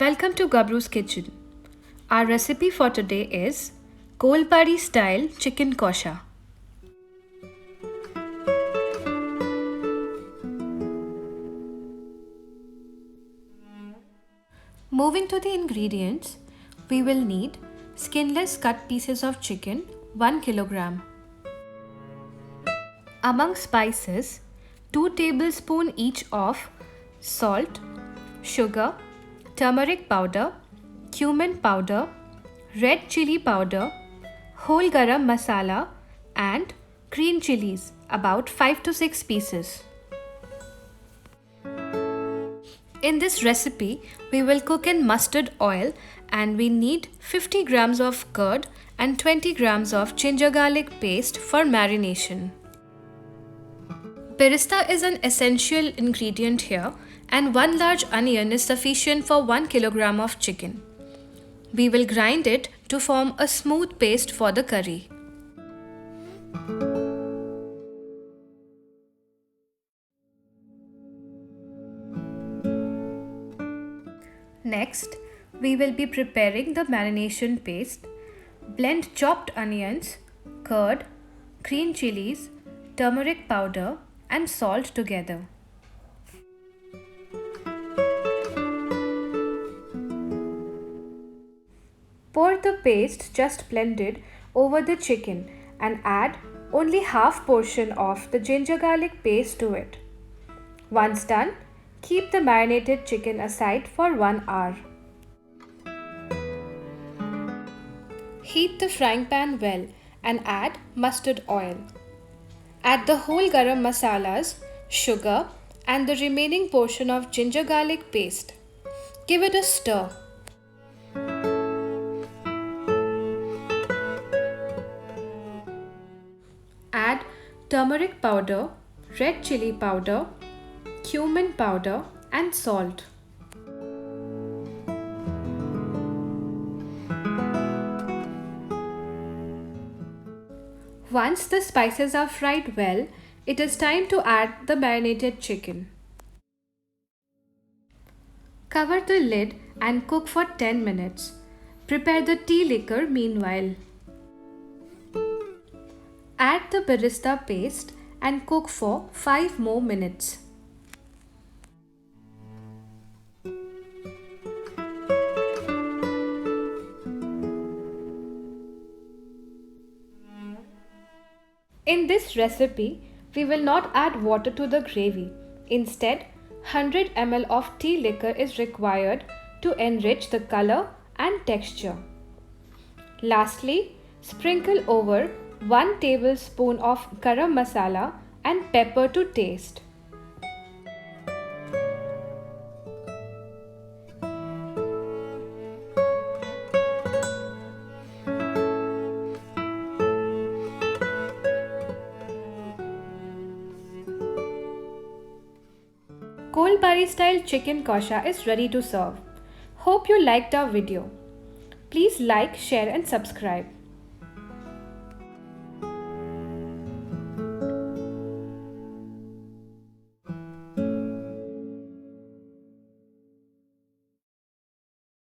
Welcome to GABRU'S kitchen. Our recipe for today is Golbari style chicken kosha. Moving to the ingredients, we will need skinless cut pieces of chicken 1 kilogram. Among spices, 2 tablespoons each of salt, sugar, turmeric powder, cumin powder, red chili powder, whole garam masala and green chilies about 5 to 6 pieces. In this recipe, we will cook in mustard oil and we need 50 grams of curd and 20 grams of ginger garlic paste for marination. Berista is an essential ingredient here and 1 large onion is sufficient for 1 kilogram of chicken. We will grind it to form a smooth paste for the curry. Next, we will be preparing the marination paste. Blend chopped onions, curd, green chilies, turmeric powder and salt together. Pour the paste just blended over the chicken and add only half portion of the ginger garlic paste to it. Once done, keep the marinated chicken aside for 1 hour. Heat the frying pan well and add mustard oil. Add the whole garam masalas, sugar and the remaining portion of ginger garlic paste. Give it a stir. Add turmeric powder, red chili powder, cumin powder and salt. Once the spices are fried well, it is time to add the marinated chicken. Cover the lid and cook for 10 minutes. Prepare the tea liquor meanwhile. Add the berista paste and cook for 5 more minutes. In this recipe, we will not add water to the gravy. Instead, 100 ml of tea liquor is required to enrich the color and texture. Lastly, sprinkle over 1 tablespoon of garam masala and pepper to taste. Golbari style chicken kosha is ready to serve. Hope you liked our video. Please like, share and subscribe.